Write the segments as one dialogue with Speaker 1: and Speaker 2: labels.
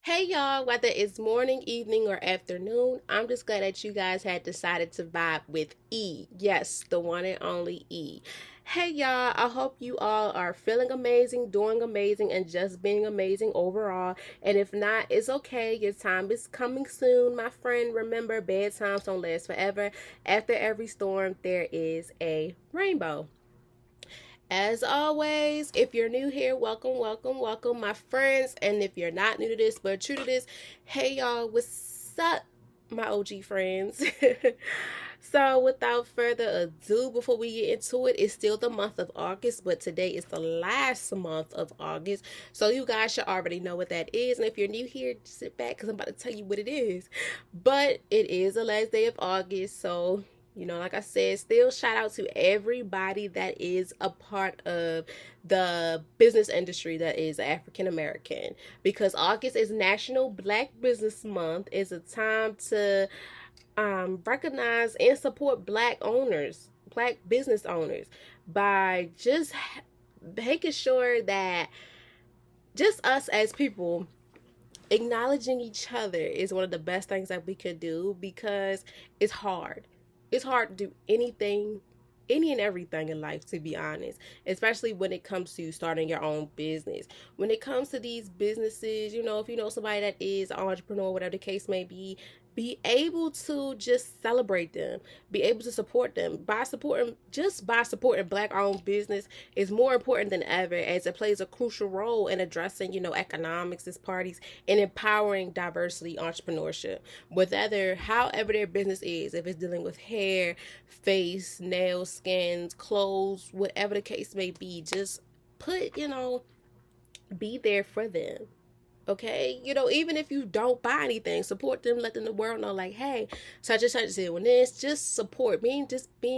Speaker 1: Hey y'all, whether it's morning, evening, or afternoon, I'm just glad that you guys had decided to vibe with E. Yes, the one and only E. Hey y'all, I hope you all are feeling amazing, doing amazing, and just being amazing overall. And if not, it's okay. Your time is coming soon, my friend. Remember, bad times don't last forever. After every storm, there is a rainbow. As always, if you're new here, welcome, welcome, welcome, my friends. And if you're not new to this but true to this, hey y'all, what's up, my OG friends? So, without further ado, before we get into it, it's still the month of August, but today is the last month of August. So, you guys should already know what that is. And if you're new here, sit back because I'm about to tell you what it is. But it is the last day of August, so like I said, still shout out to everybody that is a part of the business industry that is African American, because August is National Black Business Month. It's a time to recognize and support black owners, black business owners, by just making sure that just us as people acknowledging each other is one of the best things that we could do, because it's hard. It's hard to do anything, any and everything in life, to be honest, especially when it comes to starting your own business. When it comes to these businesses, if you know somebody that is an entrepreneur, whatever the case may be able to just celebrate them, be able to support them by supporting black owned business is more important than ever, as it plays a crucial role in addressing, economics as parties and empowering diversity entrepreneurship. Whether however their business is, if it's dealing with hair, face, nails, skins, clothes, whatever the case may be, just put, be there for them. Okay, even if you don't buy anything, support them, let them the world know, like, hey, such and such is doing this. Just support, being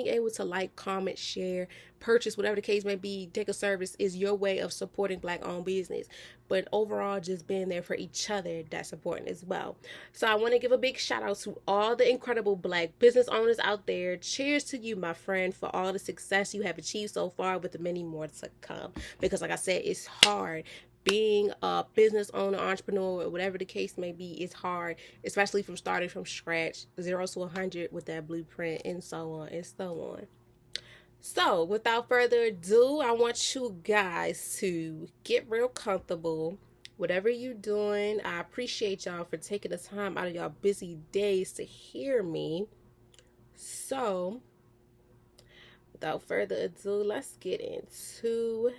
Speaker 1: able to like, comment, share, purchase, whatever the case may be, take a service is your way of supporting black owned business. But overall, just being there for each other, that's important as well. So I want to give a big shout out to all the incredible black business owners out there. Cheers to you, my friend, for all the success you have achieved so far, with the many more to come, because like I said, it's hard. Being a business owner, entrepreneur, whatever the case may be, is hard, especially from starting from scratch, 0 to 100 with that blueprint, and so on and so on. So, without further ado, I want you guys to get real comfortable. Whatever you're doing, I appreciate y'all for taking the time out of y'all busy days to hear me. So, without further ado, let's get into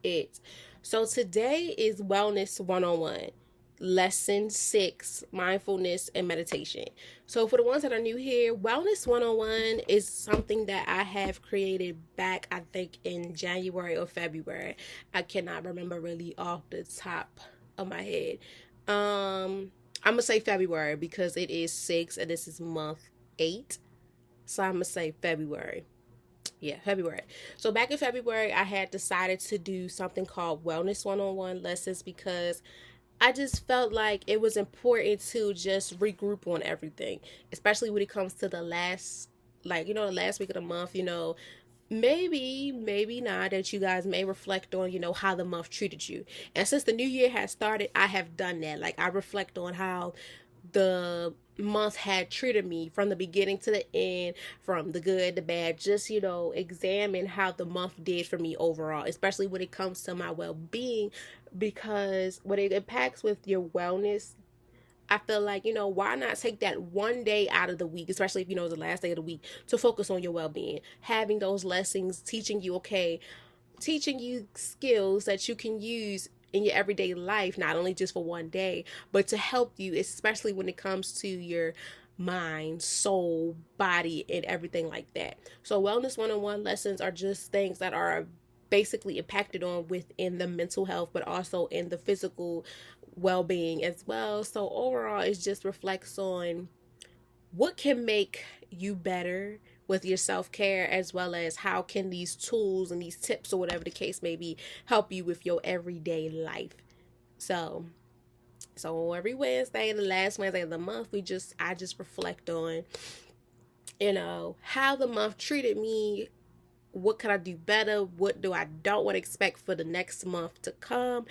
Speaker 1: it. So today is Wellness 101, Lesson 6, Mindfulness and Meditation. So for the ones that are new here, Wellness 101 is something that I have created back, I think, in January or February. I cannot remember really off the top of my head. I'm going to say February because it is 6 and this is month 8. So I'm going to say February. Yeah, February. So back in February, I had decided to do something called Wellness 101 lessons, because I just felt like it was important to just regroup on everything, especially when it comes to the last, the last week of the month, maybe not, that you guys may reflect on, how the month treated you. And since the new year has started, I have done that. Like, I reflect on how the month had treated me from the beginning to the end, from the good, the bad, just, examine how the month did for me overall, especially when it comes to my well-being, because when it impacts with your wellness, I feel like, why not take that one day out of the week, especially if it's the last day of the week, to focus on your well-being, having those lessons, teaching you skills that you can use in your everyday life, not only just for one day, but to help you, especially when it comes to your mind, soul, body, and everything like that. So Wellness 101 lessons are just things that are basically impacted on within the mental health, but also in the physical well-being as well. So overall, it just reflects on what can make you better with your self-care, as well as how can these tools and these tips, or whatever the case may be, help you with your everyday life. So so every Wednesday, the last Wednesday of the month, I just reflect on, how the month treated me, what can I do better, what do I don't want to expect for the next month to come,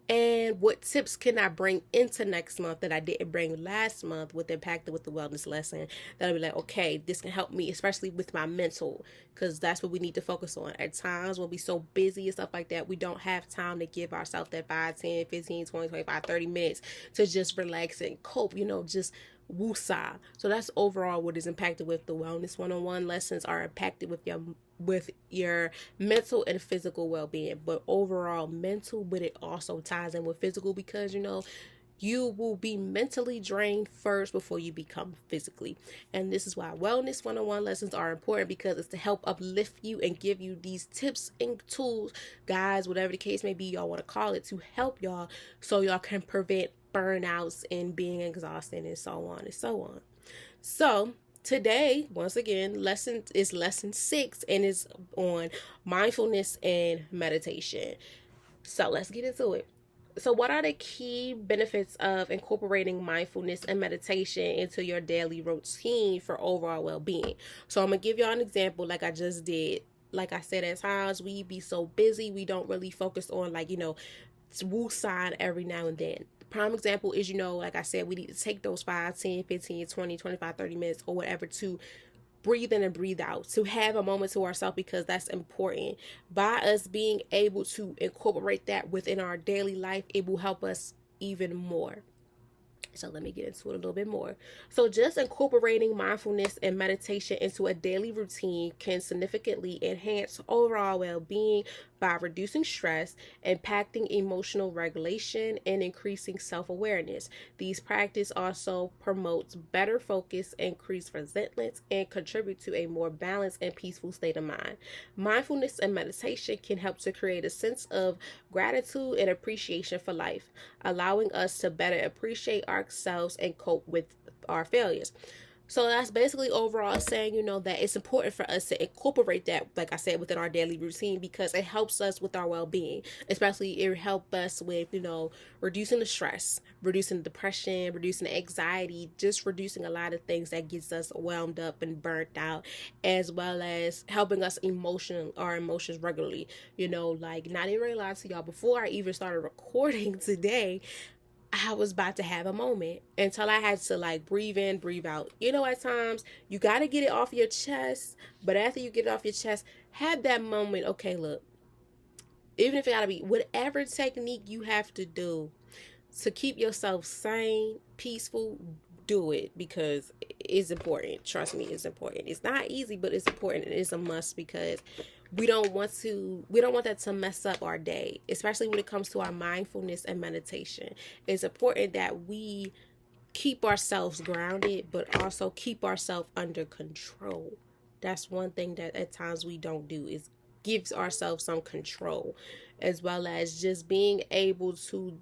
Speaker 1: And what tips can I bring into next month that I didn't bring last month with Impacted with the Wellness lesson? That'll be like, okay, this can help me, especially with my mental, because that's what we need to focus on. At times when we're so busy and stuff like that, we don't have time to give ourselves that 5, 10, 15, 20, 25, 30 minutes to just relax and cope, just woosah. So that's overall what is impacted with the Wellness 101 lessons are impacted with your mental and physical well-being, but overall mental, but it also ties in with physical because you will be mentally drained first before you become physically. And this is why Wellness 101 lessons are important, because it's to help uplift you and give you these tips and tools, guys, whatever the case may be y'all want to call it, to help y'all so y'all can prevent burnouts and being exhausted and so on and so on. So today, once again, lesson 6 and is on mindfulness and meditation. So let's get into it. So what are the key benefits of incorporating mindfulness and meditation into your daily routine for overall well-being? So I'm going to give y'all an example like I just did. Like I said, at times we be so busy, we don't really focus on woo sign every now and then. Prime example is, like I said, we need to take those 5, 10, 15, 20, 25, 30 minutes or whatever to breathe in and breathe out, to have a moment to ourselves, because that's important. By us being able to incorporate that within our daily life, it will help us even more. So let me get into it a little bit more. So just incorporating mindfulness and meditation into a daily routine can significantly enhance overall well-being by reducing stress, impacting emotional regulation, and increasing self-awareness. These practices also promotes better focus, increase resilience, and contribute to a more balanced and peaceful state of mind. Mindfulness and meditation can help to create a sense of gratitude and appreciation for life, allowing us to better appreciate ourselves and cope with our failures. So that's basically overall saying, that it's important for us to incorporate that, like I said, within our daily routine, because it helps us with our well-being. Especially it helps us with, reducing the stress, reducing the depression, reducing the anxiety, just reducing a lot of things that gets us wound up and burnt out, as well as helping us our emotions regularly. Like, not even lie to y'all, before I even started recording today, I was about to have a moment until I had to breathe in, breathe out. At times you got to get it off your chest, but after you get it off your chest, have that moment. Okay, look, even if it got to be whatever technique you have to do to keep yourself sane, peaceful, do it, because it's important. Trust me, it's important. It's not easy, but it's important. It's a must, because we don't want that to mess up our day, especially when it comes to our mindfulness and meditation. It's important that we keep ourselves grounded, but also keep ourselves under control. That's one thing that at times we don't do, is gives ourselves some control, as well as just being able to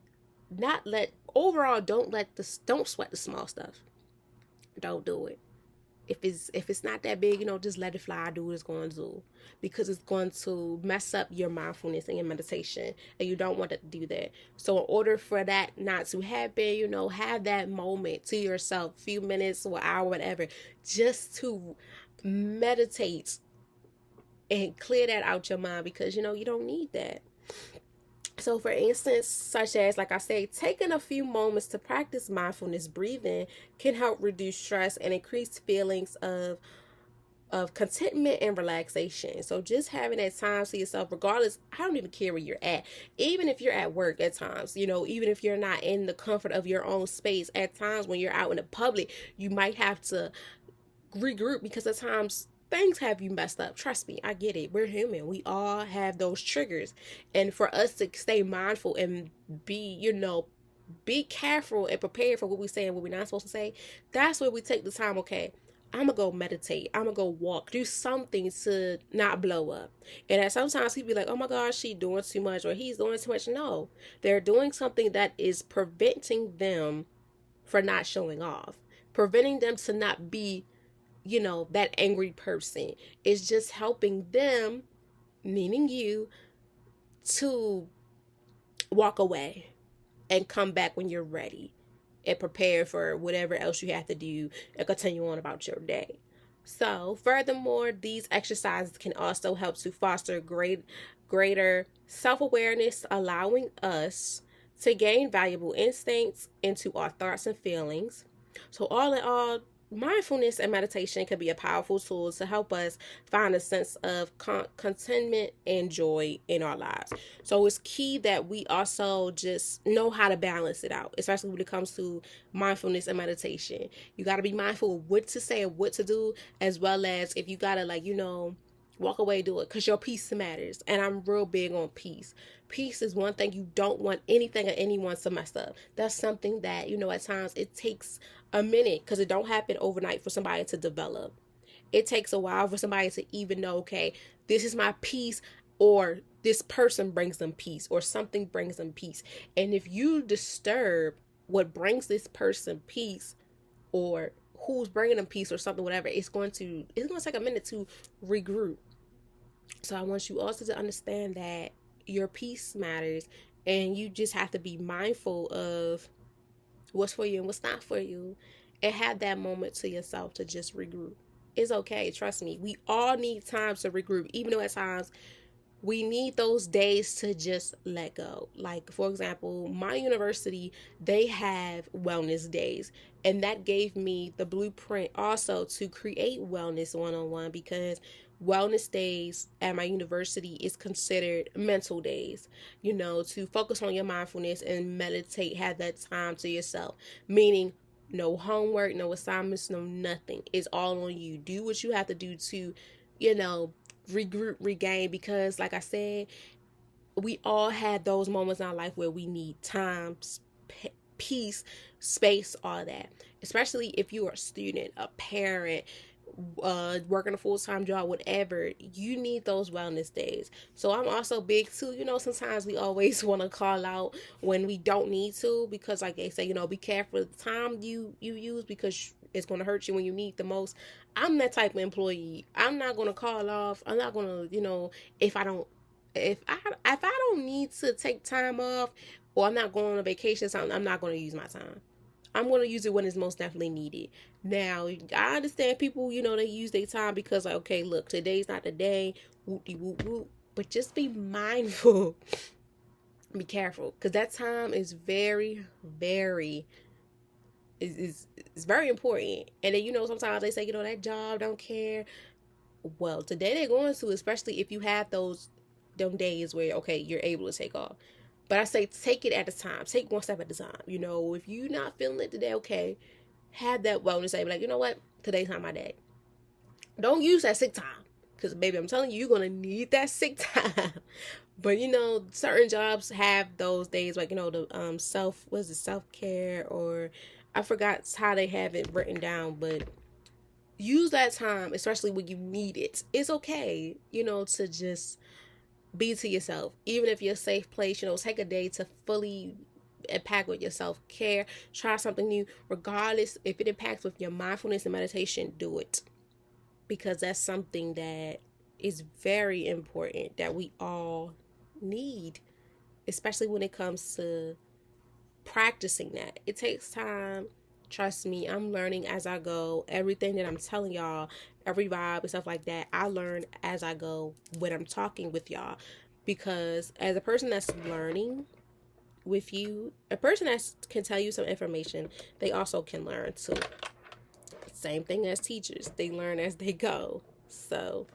Speaker 1: don't sweat the small stuff. Don't do it. If it's not that big, just let it fly. Do what it's going to do, because it's going to mess up your mindfulness and your meditation, and you don't want to do that. So in order for that not to happen, have that moment to yourself, few minutes or hour, whatever, just to meditate and clear that out your mind, because you don't need that. So, for instance, such as, like I say, taking a few moments to practice mindfulness breathing can help reduce stress and increase feelings of contentment and relaxation. So just having that time to yourself, regardless, I don't even care where you're at. Even if you're at work at times, even if you're not in the comfort of your own space, at times when you're out in the public, you might have to regroup, because at times things have you messed up. Trust me, I get it. We're human. We all have those triggers. And for us to stay mindful and be careful and prepared for what we say and what we're not supposed to say, that's where we take the time. Okay, I'm gonna go meditate, I'm gonna go walk, do something to not blow up. And that sometimes people be like, oh my gosh, she's doing too much or he's doing too much. No, they're doing something that is preventing them from not showing off, preventing them to not be that angry person. Is just helping them, meaning you, to walk away and come back when you're ready and prepare for whatever else you have to do and continue on about your day. So, furthermore, these exercises can also help to foster greater self-awareness, allowing us to gain valuable insights into our thoughts and feelings. So, all in all, mindfulness and meditation can be a powerful tool to help us find a sense of contentment and joy in our lives. So, it's key that we also just know how to balance it out, especially when it comes to mindfulness and meditation. You got to be mindful of what to say and what to do, as well as if you got to, like, walk away, do it, because your peace matters. And I'm real big on peace. Peace is one thing you don't want anything or anyone to mess up. That's something that, at times it takes a minute, because it don't happen overnight for somebody to develop. It takes a while for somebody to even know, okay, this is my peace, or this person brings them peace, or something brings them peace. And if you disturb what brings this person peace, or who's bringing them peace, or something, whatever, it's going to take a minute to regroup. So I want you also to understand that your peace matters, and you just have to be mindful of what's for you and what's not for you, and have that moment to yourself to just regroup. It's okay, trust me. We all need time to regroup, even though at times we need those days to just let go. Like, for example, my university, they have wellness days, and that gave me the blueprint also to create wellness one-on-one, because wellness days at my university is considered mental days, to focus on your mindfulness and meditate, have that time to yourself, meaning no homework, no assignments, no nothing. It's all on you. Do what you have to do to, you know regroup, regain, because like I said, we all had those moments in our life where we need time, peace, space, all that. Especially if you are a student, a parent, working a full-time job, whatever, you need those wellness days. So I'm also big too, sometimes we always want to call out when we don't need to, because like they say, be careful the time you use, because it's going to hurt you when you need the most. I'm that type of employee. I'm not going to call off. I'm not going to, if I don't if I don't need to take time off, or I'm not going on a vacation or something, I'm not going to use my time. I'm going to use it when it's most definitely needed. Now, I understand people, they use their time because, like, okay, look, today's not the day, whoop-de-whoop-whoop. But just be mindful. Be careful. Because that time is very, very, is very important. And then, sometimes they say, that job don't care. Well, today they're going to, especially if you have them days where, okay, you're able to take off. But I say take it at a time. Take one step at a time. If you're not feeling it today, okay, have that wellness day. Be like, you know what? Today's not my day. Don't use that sick time. Because, baby, I'm telling you, you're going to need that sick time. But, certain jobs have those days, like, the self-care, or I forgot how they have it written down, but use that time, especially when you need it. It's okay, to just be to yourself. Even if you're a safe place, take a day to fully impact with your self-care. Try something new. Regardless if it impacts with your mindfulness and meditation, do it. Because that's something that is very important that we all need, especially when it comes to practicing that. It takes time. Trust me, I'm learning as I go. Everything that I'm telling y'all, every vibe and stuff like that, I learn as I go when I'm talking with y'all. Because as a person that's learning with you, a person that can tell you some information, they also can learn too. Same thing as teachers. They learn as they go. So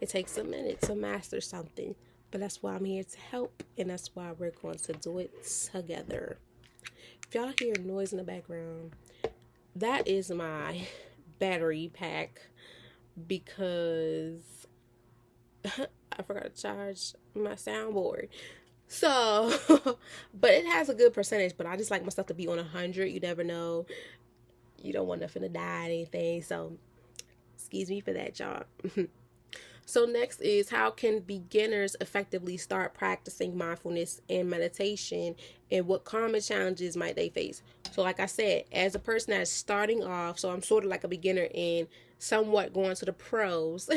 Speaker 1: it takes a minute to master something. But that's why I'm here to help. And that's why we're going to do it together. If y'all hear noise in the background, that is my battery pack, because I forgot to charge my soundboard. So, but it has a good percentage, but I just like my stuff to be on 100. You never know. You don't want nothing to die or anything. So, excuse me for that, y'all. So next is, how can beginners effectively start practicing mindfulness and meditation, and what common challenges might they face? So like I said, as a person that's starting off, so I'm sort of like a beginner and somewhat going to the pros,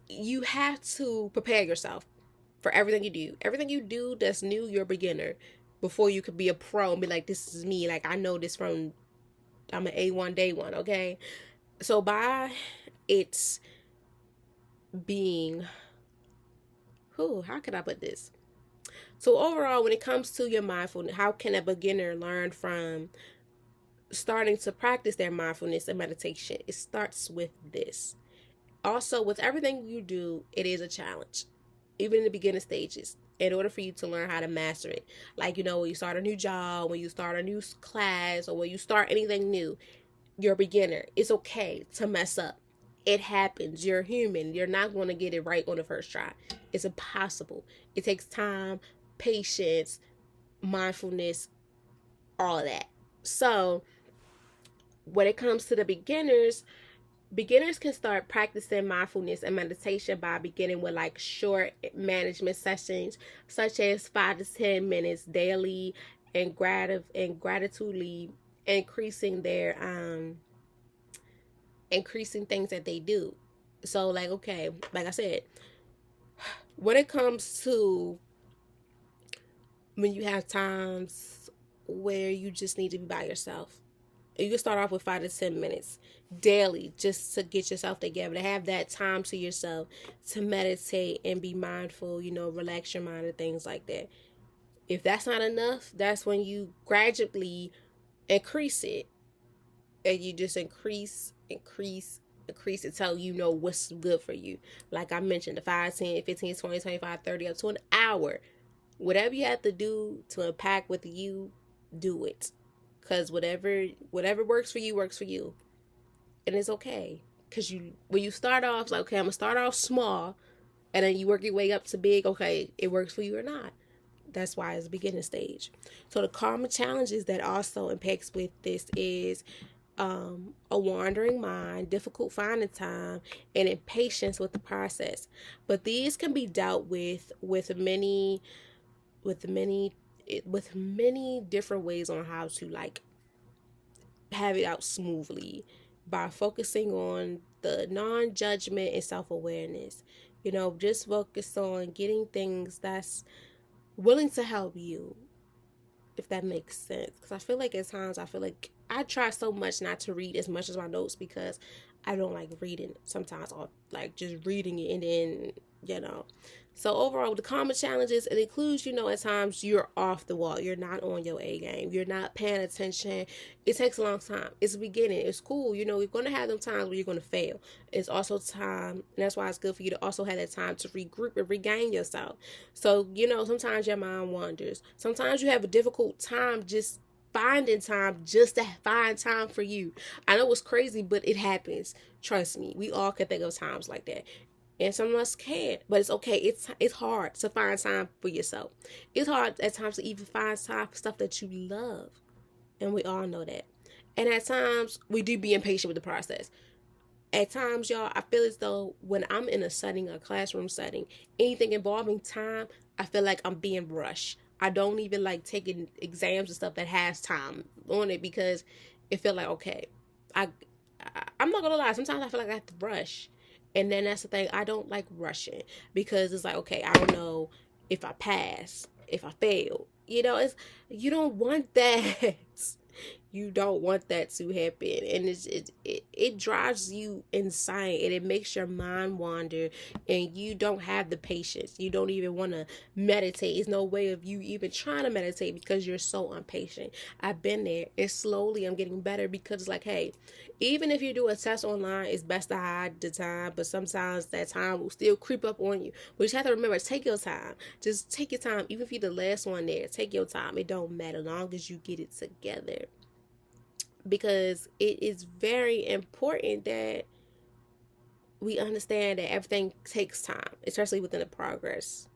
Speaker 1: you have to prepare yourself for everything you do. Everything you do that's new, you're a beginner before you could be a pro and be like, this is me. Like, I know this from, I'm an A1 day one, okay? So by it's being, how can I put this? So overall, when it comes to your mindfulness, how can a beginner learn from starting to practice their mindfulness and meditation? It starts with this. Also, with everything you do, it is a challenge, even in the beginning stages, in order for you to learn how to master it. Like, when you start a new job, when you start a new class, or when you start anything new, you're a beginner. It's okay to mess up. It happens. You're human. You're not going to get it right on the first try. It's impossible. It takes time, patience, mindfulness, all of that. So, when it comes to the beginners can start practicing mindfulness and meditation by beginning with like short management sessions, such as 5 to 10 minutes daily, and gratitudely increasing their increasing things that they do. So like, okay, like I said, when it comes to when you have times where you just need to be by yourself, you can start off with 5 to 10 minutes daily just to get yourself together, to have that time to yourself, to meditate and be mindful, relax your mind and things like that. If that's not enough, that's when you gradually increase it, and you just increase until you know what's good for you. Like I mentioned, the 5, 10, 15, 20, 25, 30, up to an hour. Whatever you have to do to impact with you, do it. Because whatever works for you. And it's okay. Because when you start off, it's like, okay, I'm going to start off small. And then you work your way up to big. Okay, it works for you or not. That's why it's the beginning stage. So the common challenges that also impacts with this is a wandering mind, difficult finding time, and impatience with the process. But these can be dealt with many different ways on how to like have it out smoothly, by focusing on the non-judgment and self-awareness. Just focus on getting things that's willing to help you, if that makes sense. Because I feel like at times I try so much not to read as much as my notes, because I don't like reading sometimes, or like just reading it and then so overall, the common challenges, it includes, at times you're off the wall, you're not on your A game, you're not paying attention. It takes a long time. It's the beginning. It's cool. You're going to have them times where you're going to fail. It's also time, and that's why it's good for you to also have that time to regroup and regain yourself. So, sometimes your mind wanders. Sometimes you have a difficult time just finding time, just to find time for you. I know it's crazy, but it happens. Trust me. We all can think of times like that. And some of us can't, but it's okay. It's hard to find time for yourself. It's hard at times to even find time for stuff that you love, and we all know that. And at times we do be impatient with the process. At times, y'all, I feel as though when I'm in a setting, a classroom setting, anything involving time, I feel like I'm being rushed. I don't even like taking exams and stuff that has time on it, because it feel like, okay, I'm not gonna lie. Sometimes I feel like I have to rush, and then that's the thing. I don't like rushing, because it's like, okay, I don't know if I pass, if I fail. It's, you don't want that. You don't want that to happen, and it drives you insane, and it makes your mind wander, and you don't have the patience. You don't even want to meditate. There's no way of you even trying to meditate, because you're so impatient. I've been there, and slowly I'm getting better, because it's like, hey, even if you do a test online, it's best to hide the time, but sometimes that time will still creep up on you. But you have to remember, take your time. Just take your time. Even if you're the last one there, take your time. It don't matter, long as you get it together, because it is very important that we understand that everything takes time, especially within the progress.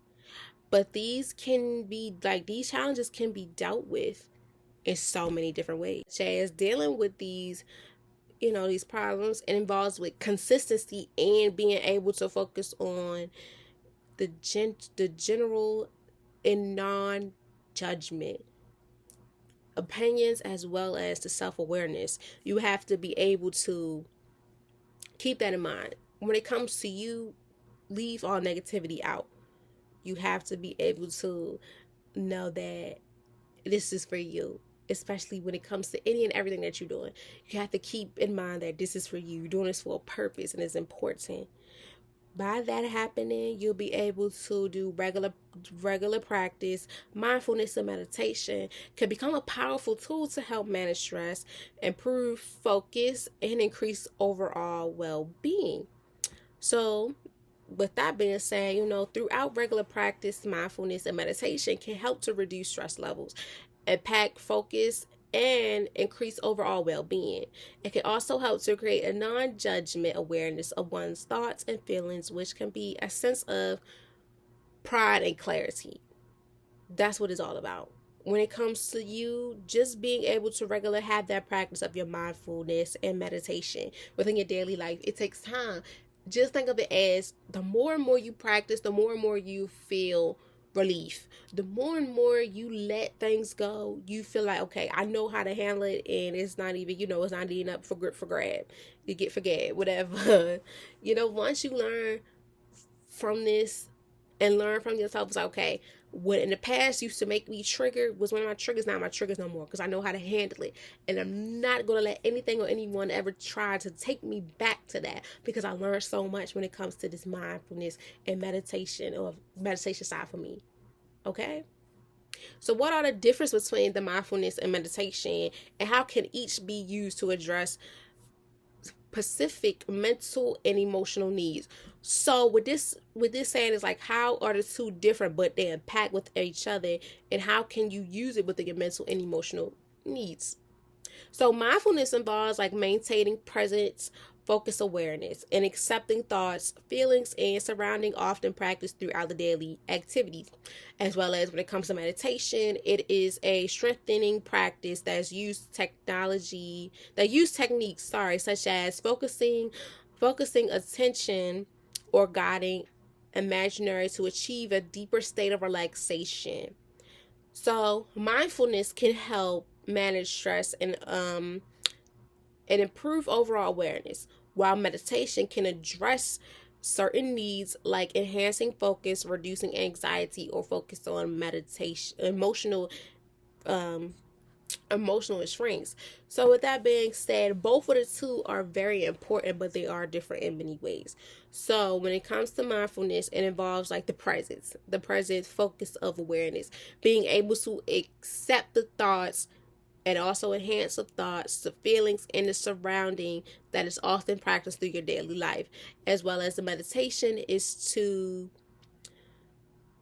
Speaker 1: But these challenges can be dealt with in so many different ways, such as dealing with these problems. It involves with consistency and being able to focus on the general and non-judgment opinions, as well as the self-awareness. You have to be able to keep that in mind. When it comes to you, leave all negativity out. You have to be able to know that this is for you, especially when it comes to any and everything that you're doing. You have to keep in mind that this is for you. You're doing this for a purpose, and it's important. By that happening, you'll be able to do regular practice. Mindfulness and meditation can become a powerful tool to help manage stress, improve focus, and increase overall well-being. So, with that being said, throughout regular practice, mindfulness and meditation can help to reduce stress levels, impact focus, and increase overall well being. It can also help to create a non judgment awareness of one's thoughts and feelings, which can be a sense of pride and clarity. That's what it's all about. When it comes to you, just being able to regularly have that practice of your mindfulness and meditation within your daily life, it takes time. Just think of it as the more and more you practice, the more and more you feel relief. The more and more you let things go, you feel like, okay, I know how to handle it, and it's not even, it's not even up for grab. You get forget, whatever. Once you learn from this and learn from yourself, it's like, okay, what in the past used to make me trigger was one of my triggers, not my triggers no more, because I know how to handle it, and I'm not going to let anything or anyone ever try to take me back to that, because I learned so much when it comes to this mindfulness and meditation, or meditation side for me. Okay, so what are the difference between the mindfulness and meditation, and how can each be used to address specific mental and emotional needs? So with this saying is like, how are the two different but they impact with each other, and how can you use it within your mental and emotional needs? So mindfulness involves like maintaining presence, focus awareness, and accepting thoughts, feelings, and surrounding, often practiced throughout the daily activities. As well as when it comes to meditation, it is a strengthening practice that use techniques, such as focusing attention or guiding imaginary to achieve a deeper state of relaxation. So mindfulness can help manage stress and improve overall awareness, while meditation can address certain needs like enhancing focus, reducing anxiety, or focus on meditation um emotional strengths. So with that being said, both of the two are very important, but they are different in many ways. So when it comes to mindfulness, it involves like the present focus of awareness, being able to accept the thoughts and also enhance the thoughts, the feelings, and the surrounding that is often practiced through your daily life. As well as the meditation is to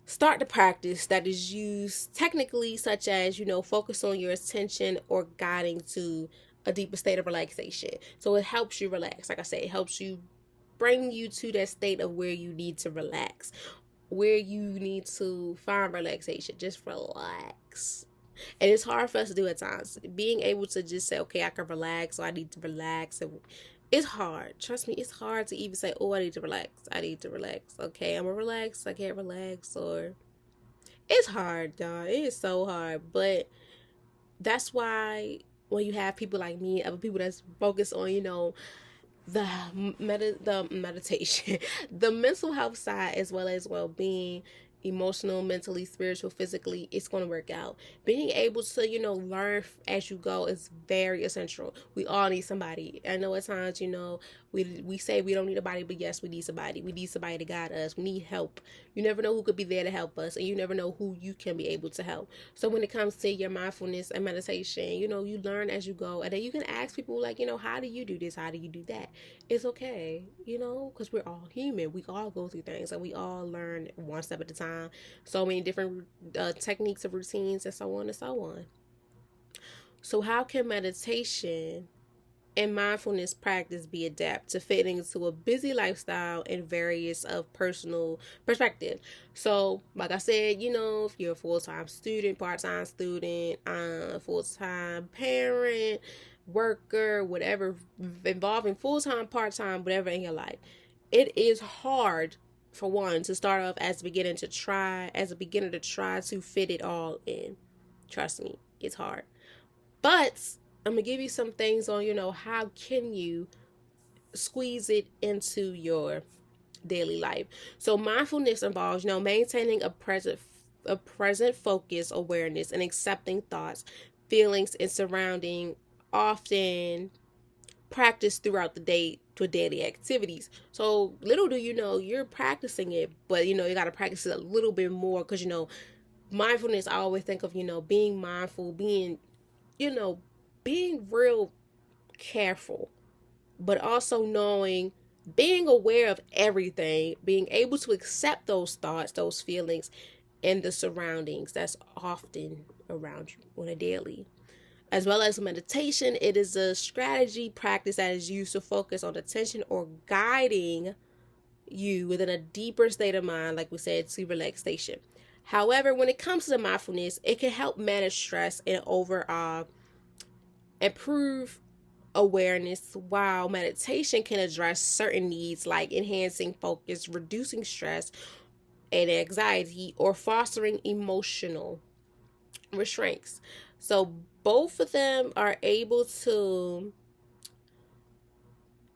Speaker 1: start the practice that is used technically, such as, focus on your attention or guiding to a deeper state of relaxation. So it helps you relax. Like I said, it helps you bring you to that state of where you need to relax, where you need to find relaxation. Just relax. And it's hard for us to do at times. Being able to just say, okay, I can relax, so I need to relax. And it's hard. Trust me, it's hard to even say, oh, I need to relax. I need to relax. Okay, I'm going to relax. I can't relax. Or it's hard, dog. It is so hard. But that's why when you have people like me, other people that's focused on, the meditation, the mental health side, as well as well-being, emotional, mentally, spiritual, physically, it's going to work out. Being able to, learn as you go is very essential. We all need somebody. I know at times, we say we don't need a body, but yes, we need somebody. We need somebody to guide us. We need help. You never know who could be there to help us, and you never know who you can be able to help. So when it comes to your mindfulness and meditation, you learn as you go, and then you can ask people like, how do you do this? How do you do that? It's okay, because we're all human. We all go through things, and we all learn one step at a time. So many different techniques of routines, and so on and so on. So how can meditation and mindfulness practice be adapted to fit into a busy lifestyle and various of personal perspective? So like I said, if you're a full-time student, part-time student, full-time parent, worker, whatever, involving full-time, part-time, whatever in your life, it is hard for one to start off as a beginner to try to fit it all in. Trust me, it's hard. But I'm gonna give you some things on, how can you squeeze it into your daily life. So mindfulness involves, maintaining a present focus, awareness, and accepting thoughts, feelings, and surrounding, often practice throughout the day to daily activities. So little do you know, you're practicing it, but you got to practice it a little bit more because mindfulness, I always think of being mindful, you know being real careful, but also knowing, being aware of everything, being able to accept those thoughts, those feelings, and the surroundings that's often around you on a daily. As well as meditation, it is a strategy practice that is used to focus on attention or guiding you within a deeper state of mind, like we said, to relaxation. However, when it comes to mindfulness, it can help manage stress and overall improve awareness, while meditation can address certain needs like enhancing focus, reducing stress and anxiety, or fostering emotional restraints. So both of them are able to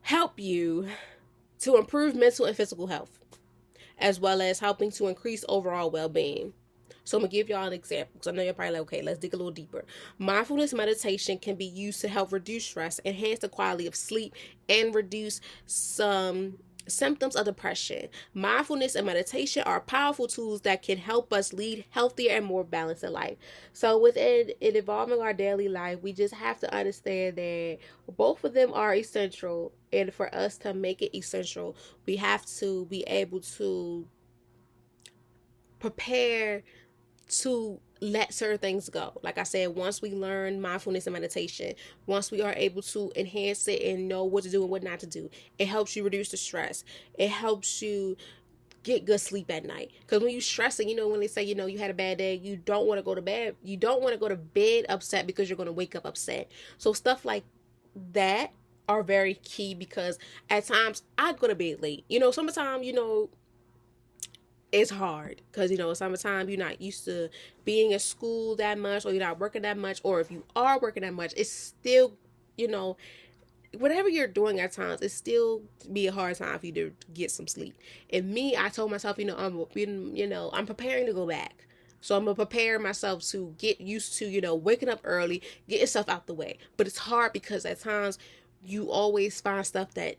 Speaker 1: help you to improve mental and physical health, as well as helping to increase overall well-being. So I'm gonna give y'all an example because I know you're probably like, okay, let's dig a little deeper. Mindfulness meditation can be used to help reduce stress, enhance the quality of sleep, and reduce some symptoms of depression. Mindfulness and meditation are powerful tools that can help us lead healthier and more balanced life. So within it evolving our daily life, we just have to understand that both of them are essential. And for us to make it essential, we have to be able to prepare to let certain things go. Like I said, once we learn mindfulness and meditation, once we are able to enhance it and know what to do and what not to do, it helps you reduce the stress. It helps you get good sleep at night. Because when you're stressing, when they say, you had a bad day, you don't want to go to bed. You don't want to go to bed upset because you're going to wake up upset. So stuff like that are very key because at times I go to bed late. Sometimes, it's hard because summertime you're not used to being at school that much, or you're not working that much, or if you are working that much, it's still whatever you're doing at times, it's still be a hard time for you to get some sleep. And me, I told myself, I'm preparing to go back, so I'm gonna prepare myself to get used to waking up early, get yourself out the way. But it's hard because at times you always find stuff that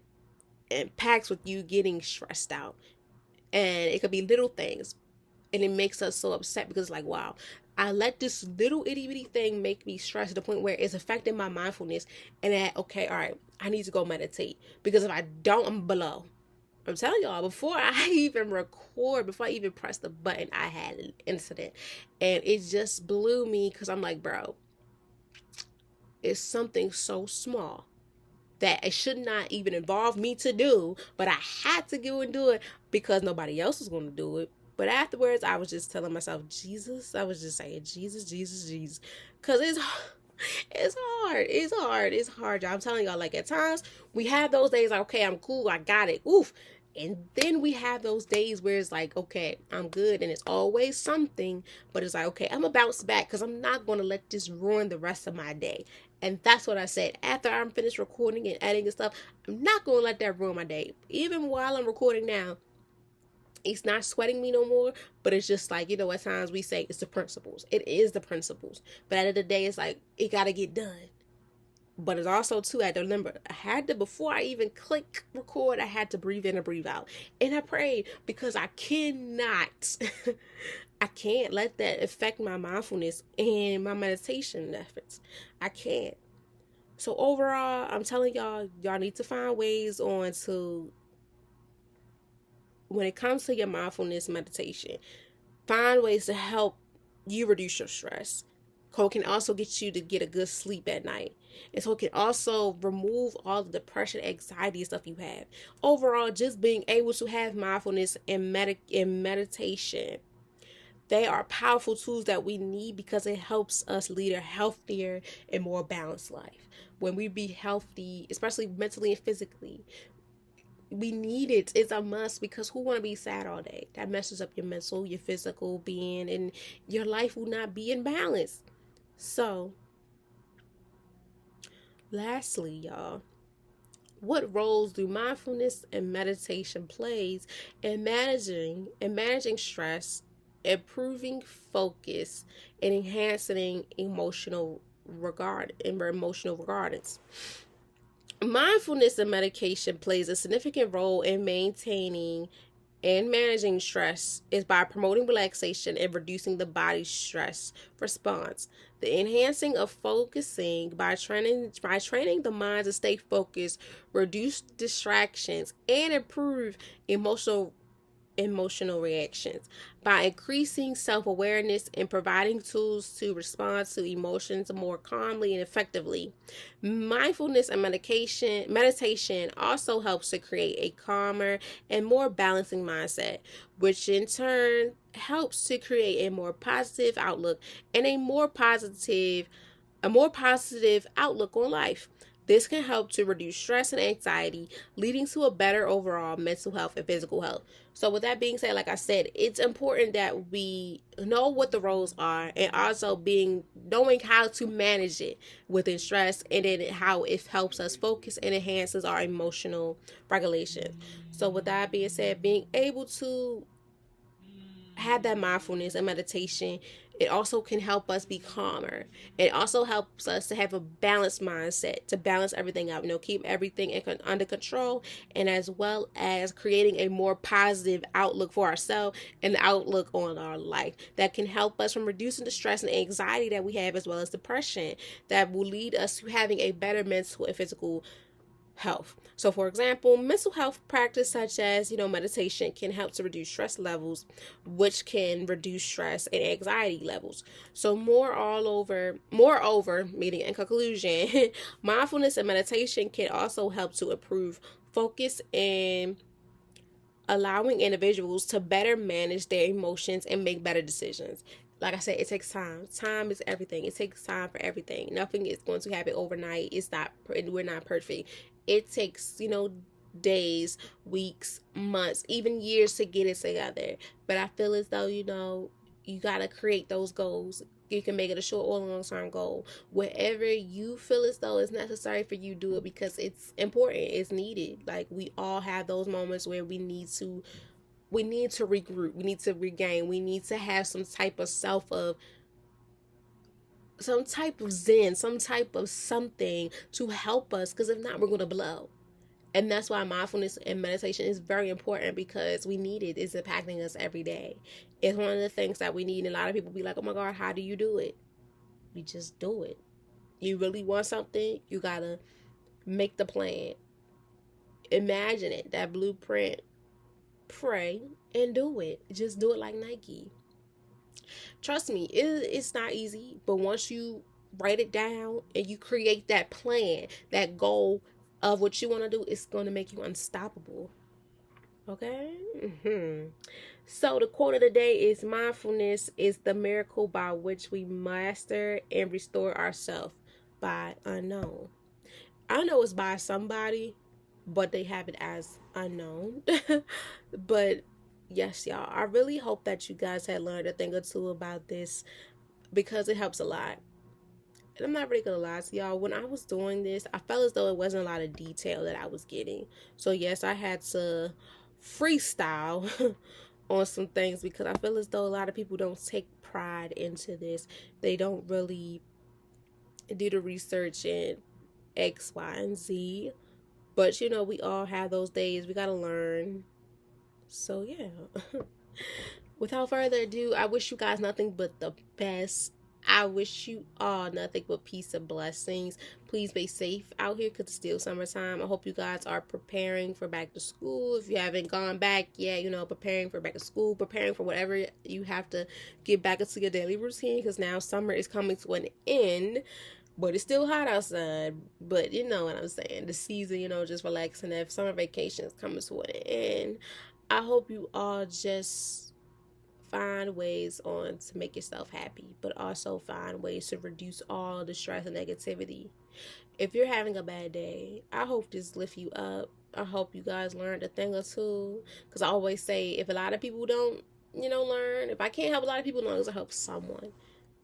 Speaker 1: impacts with you getting stressed out, and it could be little things, and it makes us so upset because like, wow, I let this little itty bitty thing make me stressed to the point where it's affecting my mindfulness, and that, okay, all right, I need to go meditate because if I don't, I'm below. I'm telling y'all, before I even record, before I even press the button, I had an incident, and it just blew me because I'm like, bro, it's something so small that it should not even involve me to do, but I had to go and do it because nobody else was going to do it. But afterwards, I was just telling myself, Jesus. I was just saying, Jesus, Jesus, Jesus. Because it's hard. It's hard. It's hard, y'all. I'm telling y'all, like, at times, we have those days like, okay, I'm cool. I got it. Oof. And then we have those days where it's like, okay, I'm good. And it's always something. But it's like, okay, I'm going to bounce back because I'm not going to let this ruin the rest of my day. And that's what I said. After I'm finished recording and editing and stuff, I'm not going to let that ruin my day. Even while I'm recording now, it's not sweating me no more, but it's just like, at times we say it's the principles. It is the principles. But at the end of the day, it's like, it got to get done. But it's also, too, I had to remember, before I even click record, I had to breathe in and breathe out. And I prayed because I cannot, I can't let that affect my mindfulness and my meditation efforts. I can't. So overall, I'm telling y'all need to find ways on to, when it comes to your mindfulness meditation, find ways to help you reduce your stress. So it can also get you to get a good sleep at night. And so it can also remove all the depression, anxiety, stuff you have. Overall, just being able to have mindfulness and meditation, they are powerful tools that we need because it helps us lead a healthier and more balanced life. When we be healthy, especially mentally and physically, we need it. It's a must because who want to be sad all day? That messes up your mental, your physical being, and your life will not be in balance. So, lastly, y'all, what roles do mindfulness and meditation plays in managing stress, improving focus, and enhancing emotional regardance? Mindfulness and meditation plays a significant role in maintaining and managing stress is by promoting relaxation and reducing the body's stress response. The enhancing of focusing by training the mind to stay focused, reduce distractions, and improve emotional reactions by increasing self-awareness and providing tools to respond to emotions more calmly and effectively. Mindfulness and meditation also helps to create a calmer and more balancing mindset, which in turn helps to create and a more positive outlook on life. This can help to reduce stress and anxiety, leading to a better overall mental health and physical health. So, with that being said, like I said, it's important that we know what the roles are and also knowing how to manage it within stress, and then how it helps us focus and enhances our emotional regulation. So, with that being said, being able to have that mindfulness and meditation, it also can help us be calmer. It also helps us to have a balanced mindset, to balance everything out, keep everything under control, and as well as creating a more positive outlook for ourselves and outlook on our life that can help us from reducing the stress and anxiety that we have, as well as depression, that will lead us to having a better mental and physical health. So, for example, mental health practice such as, meditation can help to reduce stress levels, which can reduce stress and anxiety levels. So, moreover, meaning in conclusion, mindfulness and meditation can also help to improve focus and allowing individuals to better manage their emotions and make better decisions. Like I said, it takes time. Time is everything. It takes time for everything. Nothing is going to happen overnight. We're not perfect. It takes, days, weeks, months, even years to get it together. But I feel as though, you got to create those goals. You can make it a short or long term goal. Whatever you feel as though is necessary for you, do it, because it's important. It's needed. Like, we all have those moments where we need to regroup. We need to regain. We need to have some type of zen, some type of something to help us. Because if not, we're going to blow. And that's why mindfulness and meditation is very important, because we need it. It's impacting us every day. It's one of the things that we need. And a lot of people be like, oh my God, how do you do it? We just do it. You really want something, you got to make the plan. Imagine it, that blueprint, pray, and do it. Just do it like Nike. Trust me, it's not easy, but once you write it down and you create that plan, that goal of what you want to do, it's going to make you unstoppable. Okay? So, the quote of the day is: mindfulness is the miracle by which we master and restore ourselves by unknown. I know it's by somebody, but they have it as unknown. But yes, y'all, I really hope that you guys had learned a thing or two about this, because it helps a lot. And I'm not really gonna lie to y'all, when I was doing this, I felt as though it wasn't a lot of detail that I was getting. So yes, I had to freestyle on some things, because I feel as though a lot of people don't take pride into this. They don't really do the research in X, Y, and Z. But we all have those days. We gotta learn. So yeah. Without further ado, I wish you guys nothing but the best. I wish you all nothing but peace and blessings. Please be safe out here, because it's still summertime. I hope you guys are preparing for back to school. If you haven't gone back yet, preparing for back to school, preparing for whatever you have to get back into your daily routine, because now summer is coming to an end. But it's still hot outside. But you know what I'm saying. The season, just relaxing. If summer vacation is coming to an end, I hope you all just find ways on to make yourself happy, but also find ways to reduce all the stress and negativity. If you're having a bad day, I hope this lift you up. I hope you guys learned a thing or two. Because I always say, if a lot of people don't, learn, if I can't help a lot of people, as long as I help someone,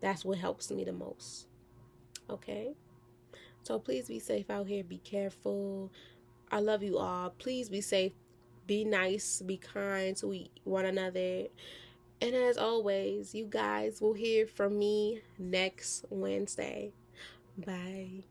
Speaker 1: that's what helps me the most. Okay? So please be safe out here. Be careful. I love you all. Please be safe. Be nice. Be kind to one another. And as always, you guys will hear from me next Wednesday. Bye.